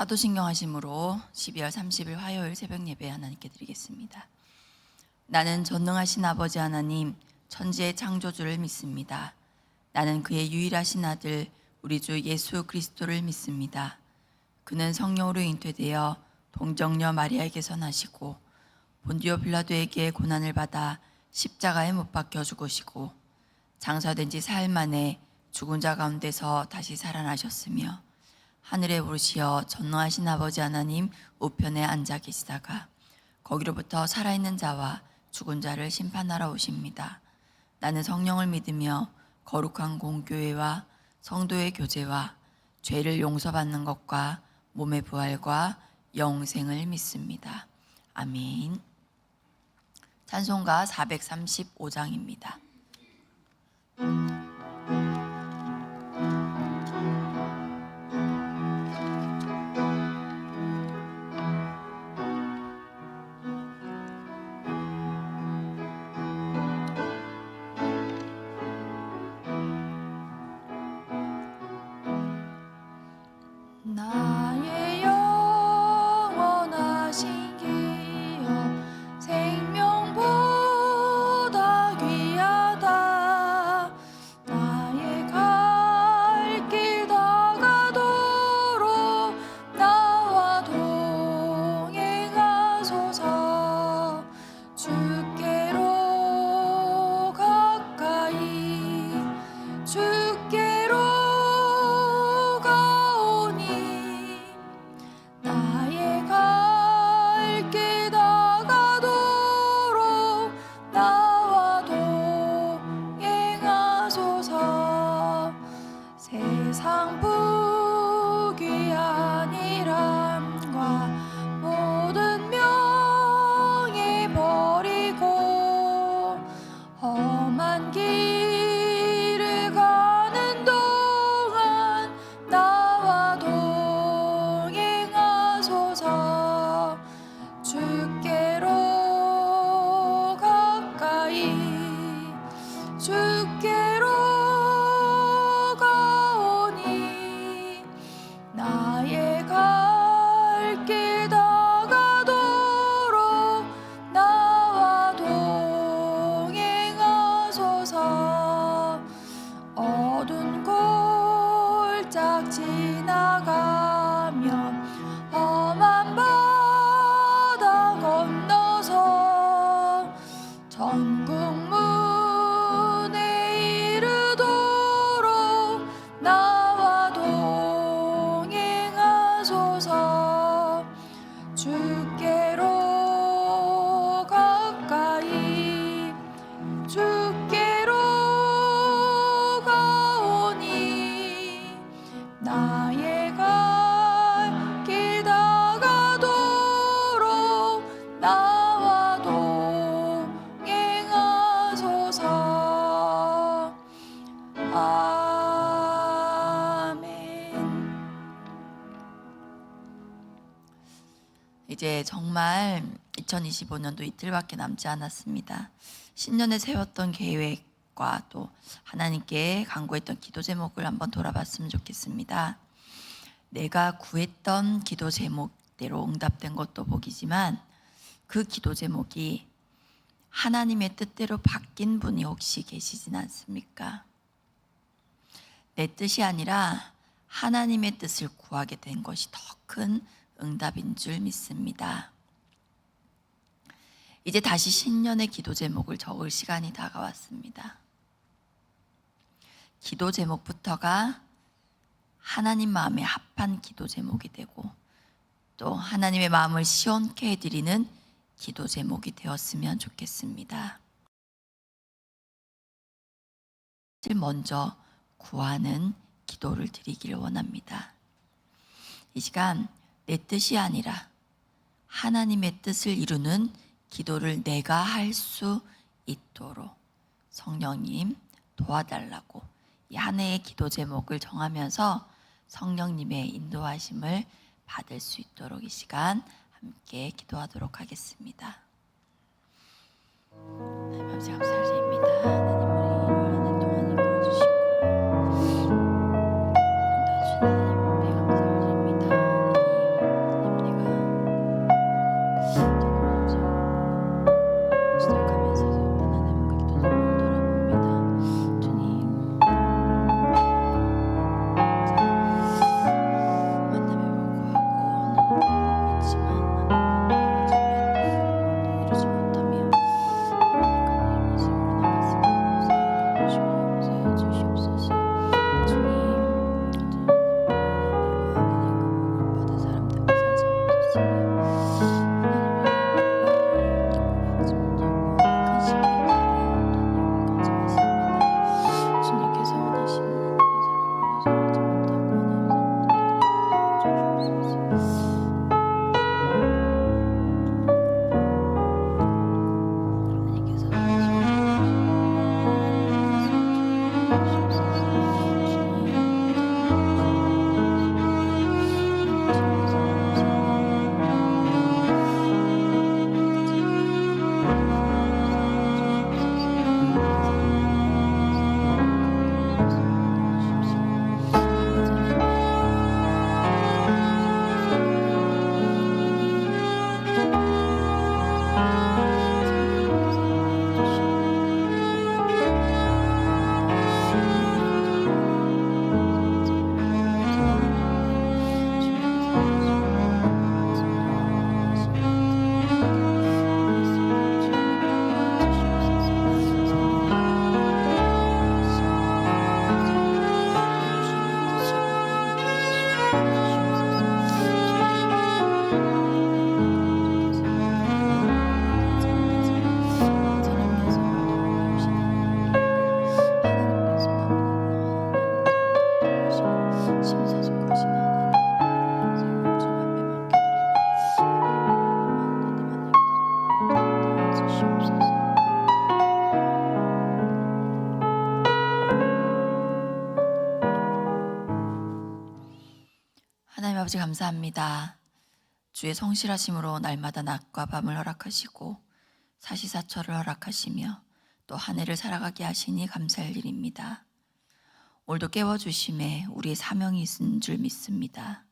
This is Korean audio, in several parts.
사도신경 하심으로 12월 30일 화요일 새벽 예배 하나님께 드리겠습니다. 나는 전능하신 아버지 하나님 천지의 창조주를 믿습니다. 나는 그의 유일하신 아들 우리 주 예수 그리스도를 믿습니다. 그는 성령으로 잉태되어 동정녀 마리아에게서 나시고 본디오 빌라도에게 고난을 받아 십자가에 못 박혀 죽으시고 장사된 지 사흘 만에 죽은 자 가운데서 다시 살아나셨으며 하늘에 오르시어 전능하신 아버지 하나님 우편에 앉아 계시다가 거기로부터 살아있는 자와 죽은 자를 심판하러 오십니다. 나는 성령을 믿으며 거룩한 공교회와 성도의 교제와 죄를 용서받는 것과 몸의 부활과 영생을 믿습니다. 아멘. 찬송가 435장입니다. 나의 영원하신 기업 생명보다 귀하다. 나의 갈 길 다가도록 나와 동행하소서. 주께로 가까이 주께로 나의 갈 길 다가도록 나와 동행하소서. 세상 부귀한 일함과 모든 명예 버리고 험한 길을 가는 동안 나와 동행하소서. 주께로 가까이 주께로 가오니 나의 갈 길 다가도록 나와 동행하소서. 어두운 골짝 지나가면 험한 바다 건너서 천국 문에 이르도록 나와 동행하소서. 주께로 가까이 주께로 가오니 나의 갈 길 다가도록 나와 동행하소서. 아멘. 이제 정말 2025년도 이틀밖에 남지 않았습니다. 신년에 세웠던 계획과 또 하나님께 간구했던 기도 제목을 한번 돌아봤으면 좋겠습니다. 내가 구했던 기도 제목대로 응답된 것도 복이지만 그 기도 제목이 하나님의 뜻대로 바뀐 분이 혹시 계시진 않습니까? 내 뜻이 아니라 하나님의 뜻을 구하게 된 것이 더 큰 응답인 줄 믿습니다. 이제 다시 신년의 기도 제목을 적을 시간이 다가왔습니다. 기도 제목부터가 하나님 마음에 합한 기도 제목이 되고 또 하나님의 마음을 시원케 해드리는 기도 제목이 되었으면 좋겠습니다. 먼저 구하는 기도를 드리기를 원합니다. 이 시간 내 뜻이 아니라 하나님의 뜻을 이루는 기도를 내가 할 수 있도록 성령님 도와달라고 이 한 해의 기도 제목을 정하면서 성령님의 인도하심을 받을 수 있도록 이 시간 함께 기도하도록 하겠습니다. 하나님 아버지 감사드립니다. 하나님 우리 한 해 동안 이끌어주시고 인도해주신 하나님 앞에 감사드립니다. 하나님 아버지 감사합니다. 주의 성실하심으로 날마다 낮과 밤을 허락하시고 사시사철을 허락하시며 또 한 해를 살아가게 하시니 감사할 일입니다. 오늘도 깨워주심에 우리의 사명이 있는 줄 믿습니다.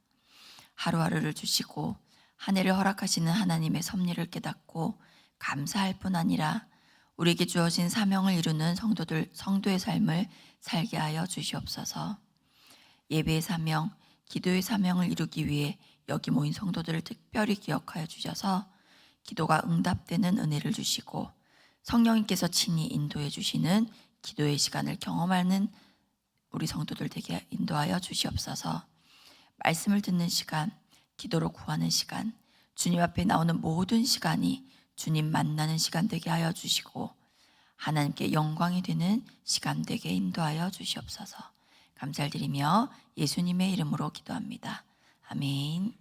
하루하루를 주시고 한 해를 허락하시는 하나님의 섭리를 깨닫고 감사할 뿐 아니라 우리에게 주어진 사명을 이루는 성도의 삶을 살게 하여 주시옵소서. 예배의 사명, 기도의 사명을 이루기 위해 여기 모인 성도들을 특별히 기억하여 주셔서 기도가 응답되는 은혜를 주시고 성령님께서 친히 인도해 주시는 기도의 시간을 경험하는 우리 성도들 되게 인도하여 주시옵소서. 말씀을 듣는 시간, 기도로 구하는 시간, 주님 앞에 나오는 모든 시간이 주님 만나는 시간 되게 하여 주시고 하나님께 영광이 되는 시간 되게 인도하여 주시옵소서. 감사를 드리며 예수님의 이름으로 기도합니다. 아멘.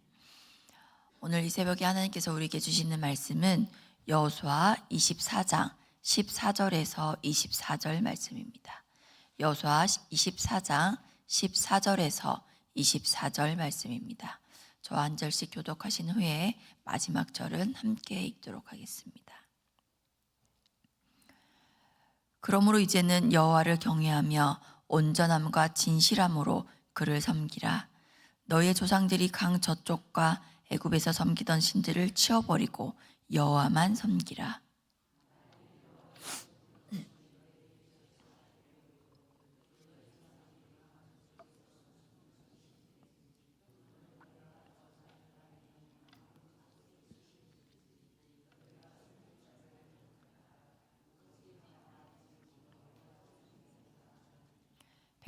오늘 이 새벽에 하나님께서 우리에게 주시는 말씀은 여호수아 24장 14절에서 24절 말씀입니다. 여호수아 24장 14절에서 24절 말씀입니다. 저와 한 절씩 교독하신 후에 마지막 절은 함께 읽도록 하겠습니다. 그러므로 이제는 여호와를 경외하며 온전함과 진실함으로 그를 섬기라. 너희의 조상들이 강 저쪽과 애굽에서 섬기던 신들을 치워버리고 여호와만 섬기라.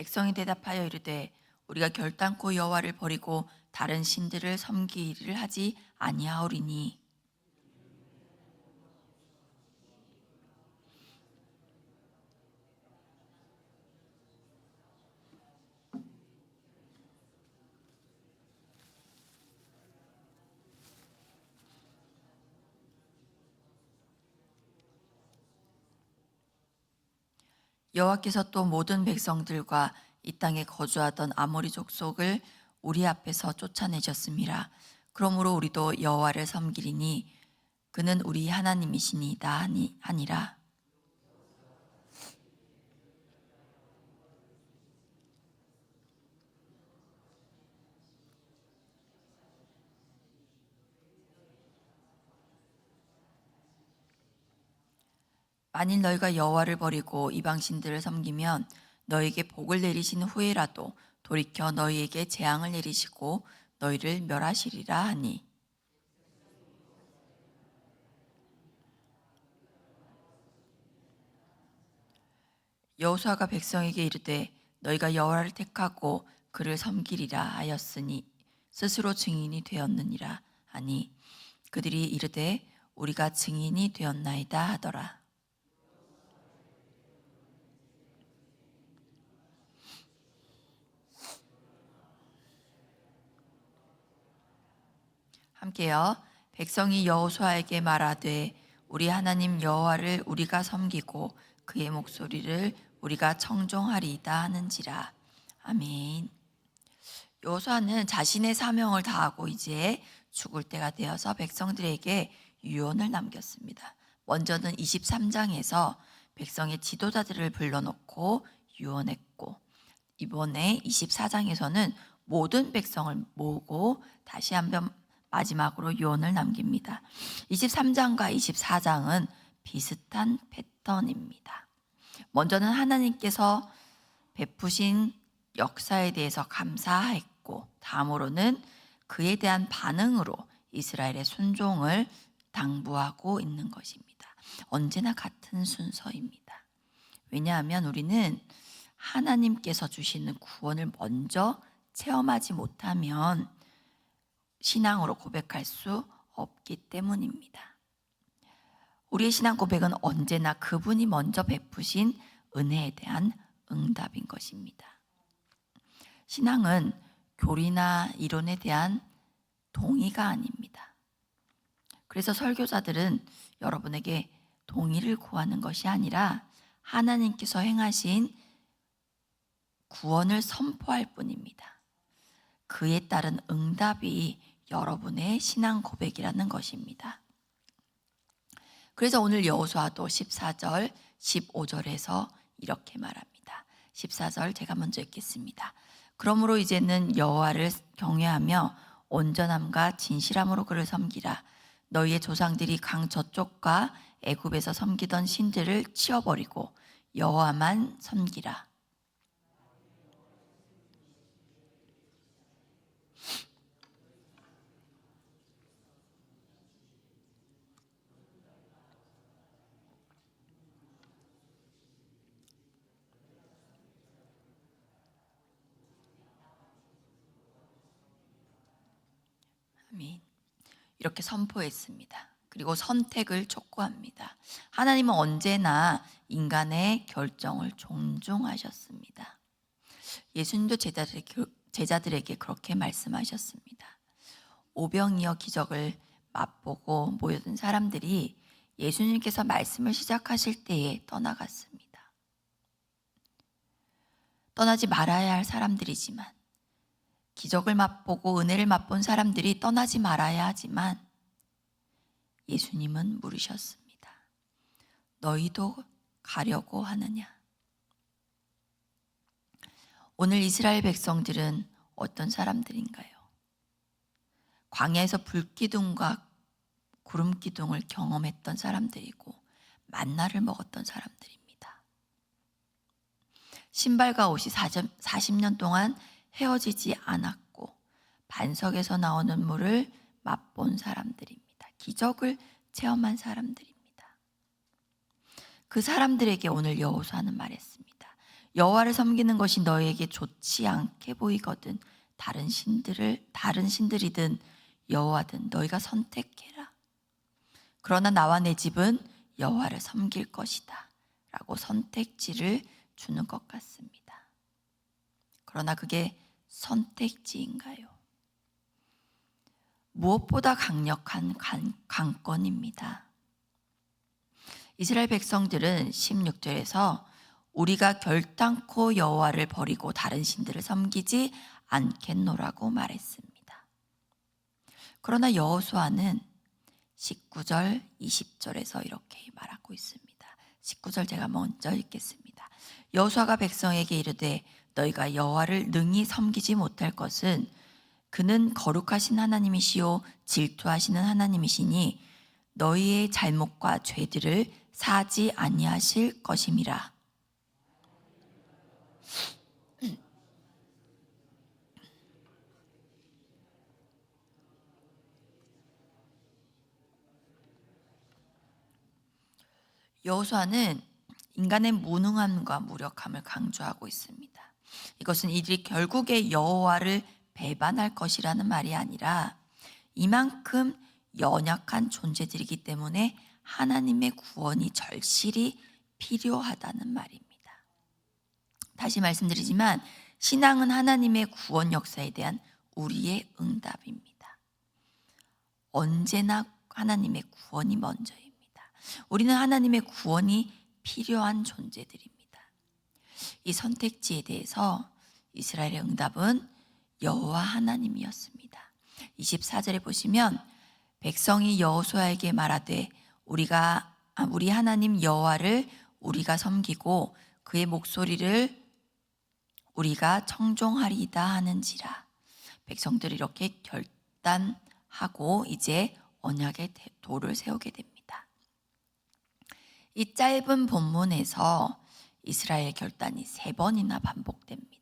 백성이 대답하여 이르되 우리가 결단코 여호와를 버리고 다른 신들을 섬기기를 하지 아니하오리니 여호와께서 또 모든 백성들과 이 땅에 거주하던 아모리 족속을 우리 앞에서 쫓아내셨음이라. 그러므로 우리도 여호와를 섬기리니 그는 우리 하나님이시니이다 하니라. 만일 너희가 여호와를 버리고 이방 신들을 섬기면 너희에게 복을 내리신 후에라도 돌이켜 너희에게 재앙을 내리시고 너희를 멸하시리라 하니 여호수아가 백성에게 이르되 너희가 여호와를 택하고 그를 섬기리라 하였으니 스스로 증인이 되었느니라 하니 그들이 이르되 우리가 증인이 되었나이다 하더라. 함께요. 백성이 여호수아에게 말하되 우리 하나님 여호와를 우리가 섬기고 그의 목소리를 우리가 청종하리이다 하는지라. 아멘. 여호수아는 자신의 사명을 다하고 이제 죽을 때가 되어서 백성들에게 유언을 남겼습니다. 먼저는 23장에서 백성의 지도자들을 불러놓고 유언했고 이번에 24장에서는 모든 백성을 모으고 다시 한번 마지막으로 유언을 남깁니다. 23장과 24장은 비슷한 패턴입니다. 먼저는 하나님께서 베푸신 역사에 대해서 감사했고 다음으로는 그에 대한 반응으로 이스라엘의 순종을 당부하고 있는 것입니다. 언제나 같은 순서입니다. 왜냐하면 우리는 하나님께서 주시는 구원을 먼저 체험하지 못하면 신앙으로 고백할 수 없기 때문입니다. 우리의 신앙 고백은 언제나 그분이 먼저 베푸신 은혜에 대한 응답인 것입니다. 신앙은 교리나 이론에 대한 동의가 아닙니다. 그래서 설교자들은 여러분에게 동의를 구하는 것이 아니라 하나님께서 행하신 구원을 선포할 뿐입니다. 그에 따른 응답이 여러분의 신앙 고백이라는 것입니다. 그래서 오늘 여호수아도 14절, 15절에서 이렇게 말합니다. 14절 제가 먼저 읽겠습니다. 그러므로 이제는 여호와를 경외하며 온전함과 진실함으로 그를 섬기라. 너희의 조상들이 강 저쪽과 애굽에서 섬기던 신들을 치워버리고 여호와만 섬기라. 아멘. 이렇게 선포했습니다. 그리고 선택을 촉구합니다. 하나님은 언제나 인간의 결정을 존중하셨습니다. 예수님도 제자들에게 그렇게 말씀하셨습니다. 오병이어 기적을 맛보고 모여든 사람들이 예수님께서 말씀을 시작하실 때에 떠나갔습니다. 떠나지 말아야 할 사람들이지만, 기적을 맛보고 은혜를 맛본 사람들이 떠나지 말아야 하지만 예수님은 물으셨습니다. 너희도 가려고 하느냐? 오늘 이스라엘 백성들은 어떤 사람들인가요? 광야에서 불기둥과 구름기둥을 경험했던 사람들이고 만나를 먹었던 사람들입니다. 신발과 옷이 40년 동안 헤어지지 않았고 반석에서 나오는 물을 맛본 사람들입니다. 기적을 체험한 사람들입니다. 그 사람들에게 오늘 여호수아는 말했습니다. 여호와를 섬기는 것이 너에게 좋지 않게 보이거든 다른 신들이든 여호와든 너희가 선택해라. 그러나 나와 내 집은 여호와를 섬길 것이다 라고 선택지를 주는 것 같습니다. 그러나 그게 선택지인가요? 무엇보다 강력한 강권입니다. 이스라엘 백성들은 16절에서 우리가 결단코 여호와를 버리고 다른 신들을 섬기지 않겠노라고 말했습니다. 그러나 여호수아는 19절, 20절에서 이렇게 말하고 있습니다. 19절 제가 먼저 읽겠습니다. 여호수아가 백성에게 이르되 너희가 여호와를 능히 섬기지 못할 것은 그는 거룩하신 하나님이시요 질투하시는 하나님이시니 너희의 잘못과 죄들을 사하지 아니하실 것임이라. 여호수아는 인간의 무능함과 무력함을 강조하고 있습니다. 이것은 이들이 결국에 여호와를 배반할 것이라는 말이 아니라 이만큼 연약한 존재들이기 때문에 하나님의 구원이 절실히 필요하다는 말입니다. 다시 말씀드리지만 신앙은 하나님의 구원 역사에 대한 우리의 응답입니다. 언제나 하나님의 구원이 먼저입니다. 우리는 하나님의 구원이 필요한 존재들입니다. 이 선택지에 대해서 이스라엘의 응답은 여호와 하나님이었습니다. 24절에 보시면 백성이 여호수아에게 말하되 우리 하나님 여호와를 우리가 섬기고 그의 목소리를 우리가 청종하리이다 하는지라. 백성들이 이렇게 결단하고 이제 언약의 도를 세우게 됩니다. 이 짧은 본문에서 이스라엘 결단이 3번이나 반복됩니다.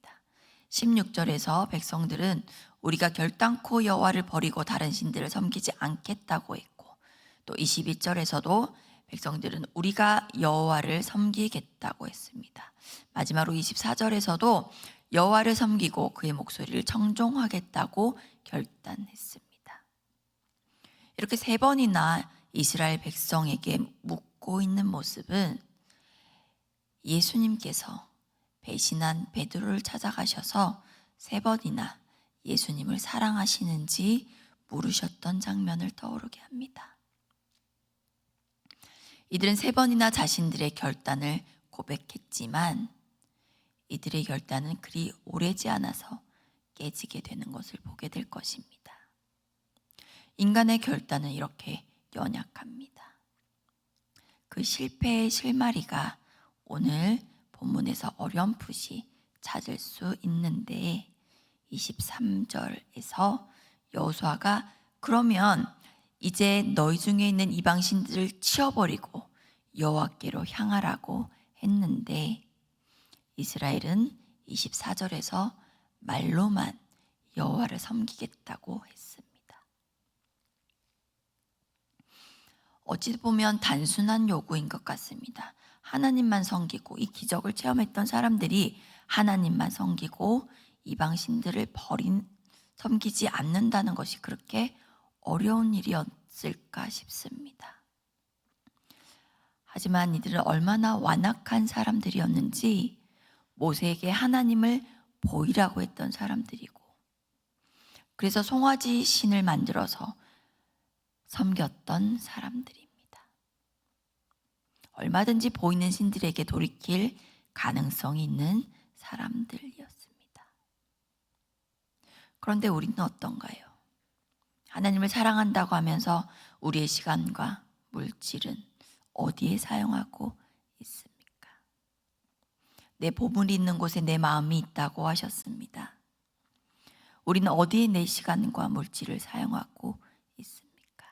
16절에서 백성들은 우리가 결단코 여호와를 버리고 다른 신들을 섬기지 않겠다고 했고, 또 21절에서도 백성들은 우리가 여호와를 섬기겠다고 했습니다. 마지막으로 24절에서도 여호와를 섬기고 그의 목소리를 청종하겠다고 결단했습니다. 이렇게 3번이나 이스라엘 백성에게 묻고 있는 모습은 예수님께서 배신한 베드로를 찾아가셔서 3번이나 예수님을 사랑하시는지 물으셨던 장면을 떠오르게 합니다. 이들은 3번이나 자신들의 결단을 고백했지만 이들의 결단은 그리 오래지 않아서 깨지게 되는 것을 보게 될 것입니다. 인간의 결단은 이렇게 연약합니다. 그 실패의 실마리가 오늘 본문에서 어렴풋이 찾을 수 있는데 23절에서 여호수아가 그러면 이제 너희 중에 있는 이방신들을 치워버리고 여호와께로 향하라고 했는데 이스라엘은 24절에서 말로만 여호와를 섬기겠다고 했습니다. 어찌 보면 단순한 요구인 것 같습니다. 하나님만 섬기고 이 기적을 체험했던 사람들이 하나님만 섬기고 이방신들을 섬기지 않는다는 것이 그렇게 어려운 일이었을까 싶습니다. 하지만 이들은 얼마나 완악한 사람들이었는지 모세에게 하나님을 보이라고 했던 사람들이고 그래서 송아지 신을 만들어서 섬겼던 사람들입니다. 얼마든지 보이는 신들에게 돌이킬 가능성이 있는 사람들이었습니다. 그런데 우리는 어떤가요? 하나님을 사랑한다고 하면서 우리의 시간과 물질은 어디에 사용하고 있습니까? 내 보물이 있는 곳에 내 마음이 있다고 하셨습니다. 우리는 어디에 내 시간과 물질을 사용하고 있습니까?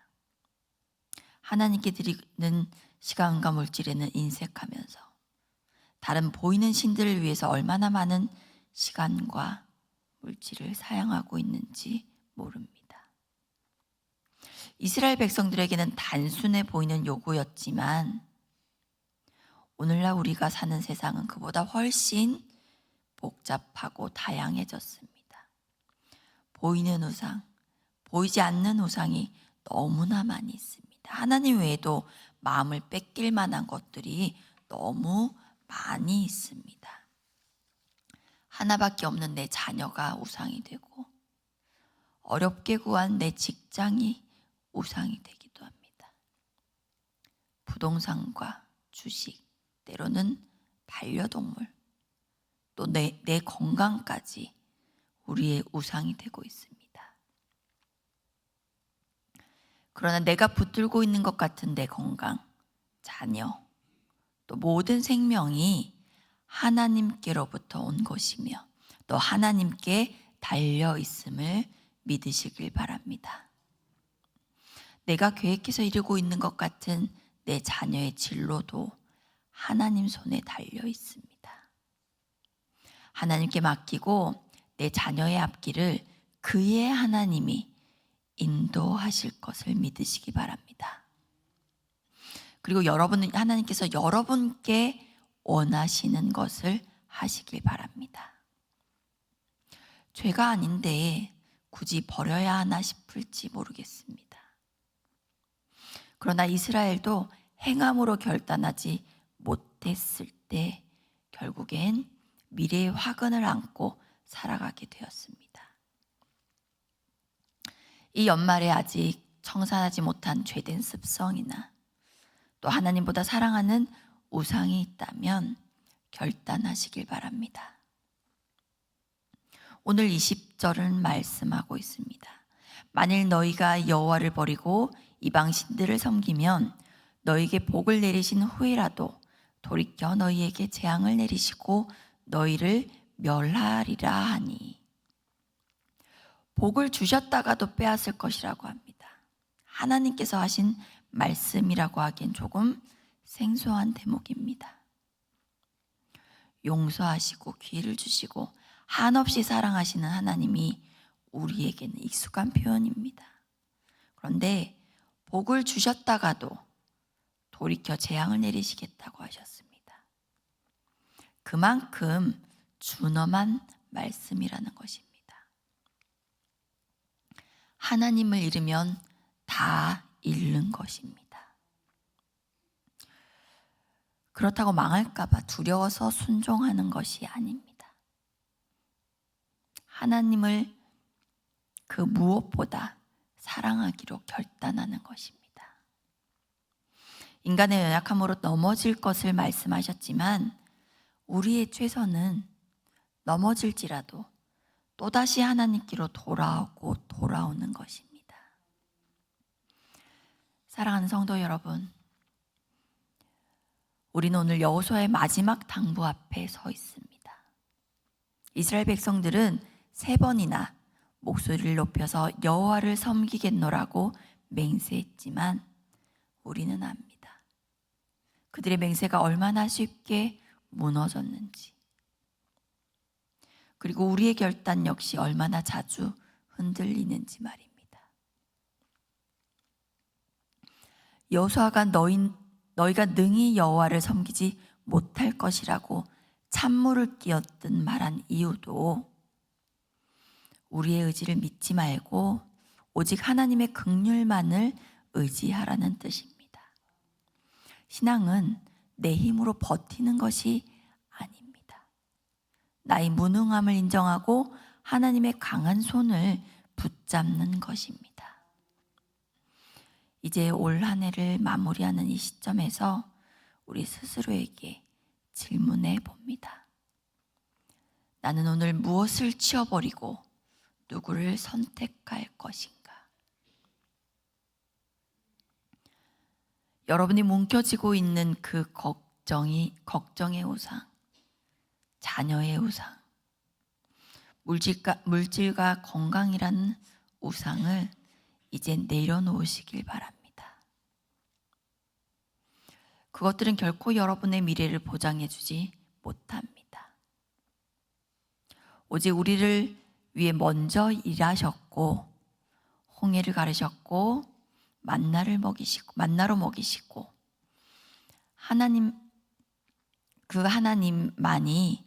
하나님께 드리는 시간과 물질에는 인색하면서 다른 보이는 신들을 위해서 얼마나 많은 시간과 물질을 사용하고 있는지 모릅니다. 이스라엘 백성들에게는 단순해 보이는 요구였지만 오늘날 우리가 사는 세상은 그보다 훨씬 복잡하고 다양해졌습니다. 보이는 우상, 보이지 않는 우상이 너무나 많이 있습니다. 하나님 외에도 마음을 뺏길 만한 것들이 너무 많이 있습니다. 하나밖에 없는 내 자녀가 우상이 되고 어렵게 구한 내 직장이 우상이 되기도 합니다. 부동산과 주식, 때로는 반려동물, 또 내 건강까지 우리의 우상이 되고 있습니다. 그러나 내가 붙들고 있는 것 같은 내 건강, 자녀, 또 모든 생명이 하나님께로부터 온 것이며 또 하나님께 달려 있음을 믿으시길 바랍니다. 내가 계획해서 이루고 있는 것 같은 내 자녀의 진로도 하나님 손에 달려 있습니다. 하나님께 맡기고 내 자녀의 앞길을 그의 하나님이 인도하실 것을 믿으시기 바랍니다. 그리고 여러분은 하나님께서 여러분께 원하시는 것을 하시길 바랍니다. 죄가 아닌데 굳이 버려야 하나 싶을지 모르겠습니다. 그러나 이스라엘도 행함으로 결단하지 못했을 때 결국엔 미래의 화근을 안고 살아가게 되었습니다. 이 연말에 아직 청산하지 못한 죄된 습성이나 또 하나님보다 사랑하는 우상이 있다면 결단하시길 바랍니다. 오늘 20절은 말씀하고 있습니다. 만일 너희가 여호와를 버리고 이방신들을 섬기면 너희에게 복을 내리신 후에라도 돌이켜 너희에게 재앙을 내리시고 너희를 멸하리라 하니 복을 주셨다가도 빼앗을 것이라고 합니다. 하나님께서 하신 말씀이라고 하기엔 조금 생소한 대목입니다. 용서하시고 기회를 주시고 한없이 사랑하시는 하나님이 우리에게는 익숙한 표현입니다. 그런데 복을 주셨다가도 돌이켜 재앙을 내리시겠다고 하셨습니다. 그만큼 준엄한 말씀이라는 것입니다. 하나님을 잃으면 다 잃는 것입니다. 그렇다고 망할까봐 두려워서 순종하는 것이 아닙니다. 하나님을 그 무엇보다 사랑하기로 결단하는 것입니다. 인간의 연약함으로 넘어질 것을 말씀하셨지만 우리의 최선은 넘어질지라도 또다시 하나님께로 돌아오고 돌아오는 것입니다. 사랑하는 성도 여러분, 우리는 오늘 여호수아의 마지막 당부 앞에 서 있습니다. 이스라엘 백성들은 3번이나 목소리를 높여서 여호와를 섬기겠노라고 맹세했지만 우리는 압니다. 그들의 맹세가 얼마나 쉽게 무너졌는지, 그리고 우리의 결단 역시 얼마나 자주 흔들리는지 말입니다. 여호수아가 너희가 능히 여호와를 섬기지 못할 것이라고 찬물을 끼얹듯 말한 이유도 우리의 의지를 믿지 말고 오직 하나님의 긍휼만을 의지하라는 뜻입니다. 신앙은 내 힘으로 버티는 것이 아닙니다. 나의 무능함을 인정하고 하나님의 강한 손을 붙잡는 것입니다. 이제 올 한 해를 마무리하는 이 시점에서 우리 스스로에게 질문해 봅니다. 나는 오늘 무엇을 치워버리고 누구를 선택할 것인가? 여러분이 뭉켜쥐고 있는 그 걱정의 우상, 자녀의 우상, 물질과 건강이라는 우상을 이제 내려놓으시길 바랍니다. 그것들은 결코 여러분의 미래를 보장해주지 못합니다. 오직 우리를 위해 먼저 일하셨고 홍해를 가르셨고 만나로 먹이시고 그 하나님만이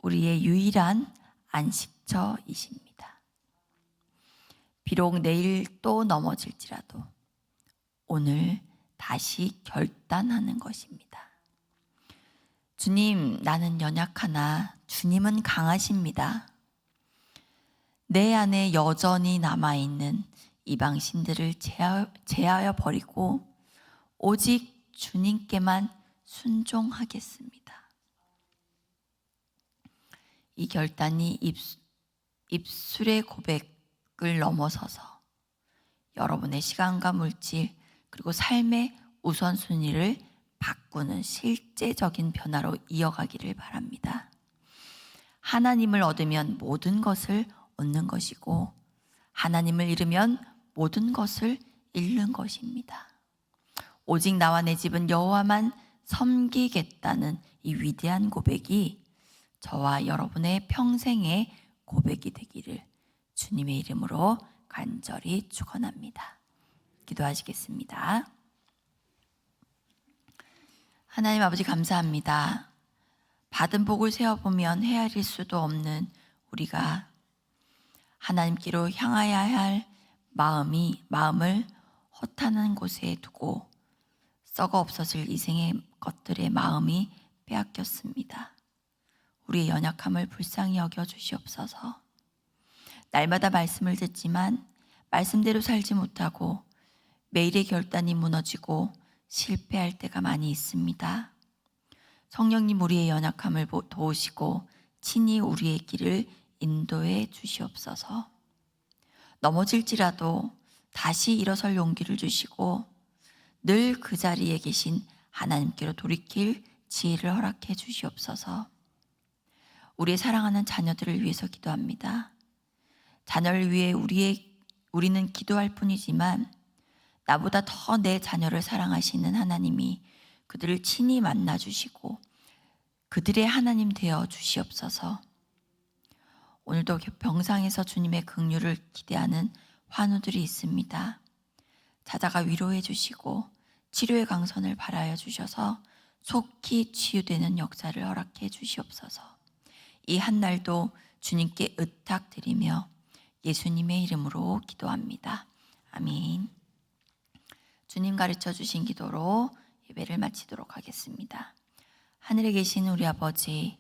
우리의 유일한 안식처이십니다. 비록 내일 또 넘어질지라도 오늘 다시 결단하는 것입니다. 주님, 나는 연약하나 주님은 강하십니다. 내 안에 여전히 남아있는 이방신들을 제하여 버리고 오직 주님께만 순종하겠습니다. 이 결단이 입술의 고백을 넘어서서 여러분의 시간과 물질 그리고 삶의 우선순위를 바꾸는 실제적인 변화로 이어가기를 바랍니다. 하나님을 얻으면 모든 것을 얻는 것이고 하나님을 잃으면 모든 것을 잃는 것입니다. 오직 나와 내 집은 여호와만 섬기겠다는 이 위대한 고백이 저와 여러분의 평생의 고백이 되기를 주님의 이름으로 간절히 축원합니다. 기도하시겠습니다. 하나님 아버지 감사합니다. 받은 복을 세어보면 헤아릴 수도 없는 우리가 하나님께로 향하여야 할 마음을 허탄한 곳에 두고 썩어 없어질 이생의 것들의 마음이 빼앗겼습니다. 우리의 연약함을 불쌍히 여겨 주시옵소서. 날마다 말씀을 듣지만 말씀대로 살지 못하고 매일의 결단이 무너지고 실패할 때가 많이 있습니다. 성령님 우리의 연약함을 도우시고 친히 우리의 길을 인도해 주시옵소서. 넘어질지라도 다시 일어설 용기를 주시고 늘 그 자리에 계신 하나님께로 돌이킬 지혜를 허락해 주시옵소서. 우리의 사랑하는 자녀들을 위해서 기도합니다. 자녀를 위해 우리는 기도할 뿐이지만 나보다 더 내 자녀를 사랑하시는 하나님이 그들을 친히 만나 주시고 그들의 하나님 되어 주시옵소서. 오늘도 병상에서 주님의 긍휼을 기대하는 환우들이 있습니다. 찾아가 위로해 주시고 치료의 강선을 바라여 주셔서 속히 치유되는 역사를 허락해 주시옵소서. 이 한날도 주님께 의탁드리며 예수님의 이름으로 기도합니다. 아멘. 주님 가르쳐 주신 기도로 예배를 마치도록 하겠습니다. 하늘에 계신 우리 아버지,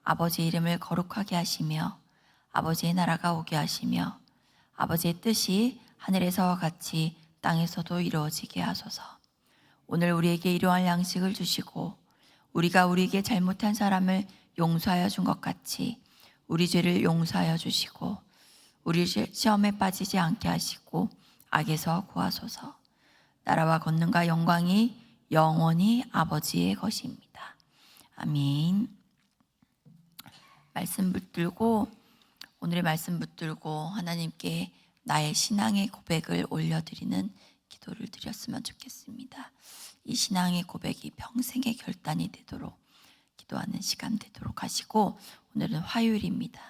아버지의 이름을 거룩하게 하시며 아버지의 나라가 오게 하시며 아버지의 뜻이 하늘에서와 같이 땅에서도 이루어지게 하소서. 오늘 우리에게 일용할 양식을 주시고 우리가 우리에게 잘못한 사람을 용서하여 준 것 같이 우리 죄를 용서하여 주시고 우리 시험에 빠지지 않게 하시고 악에서 구하소서. 나라와 권능과 영광이 영원히 아버지의 것입니다. 아멘. 말씀 붙들고 오늘의 말씀 붙들고 하나님께 나의 신앙의 고백을 올려드리는 기도를 드렸으면 좋겠습니다. 이 신앙의 고백이 평생의 결단이 되도록 기도하는 시간 되도록 하시고, 오늘은 화요일입니다.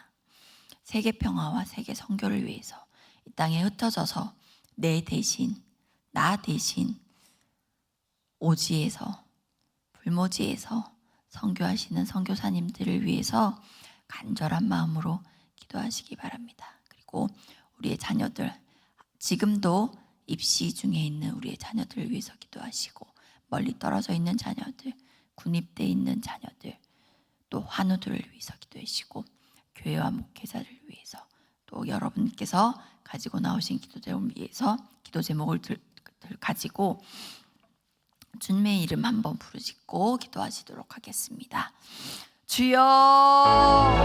세계 평화와 세계 선교를 위해서 이 땅에 흩어져서 내 대신, 나 대신 오지에서 불모지에서 선교하시는 선교사님들을 위해서 간절한 마음으로 기도하시기 바랍니다. 그리고 우리의 자녀들, 지금도 입시 중에 있는 우리의 자녀들을 위해서 기도하시고, 멀리 떨어져 있는 자녀들, 군입돼 있는 자녀들, 또 환우들을 위해서 기도하시고, 교회와 목회자를 위해서, 또 여러분께서 가지고 나오신 기도 제목을 위해서 기도 제목을 가지고 주님의 이름 한번 부르짖고 기도하시도록 하겠습니다. 주여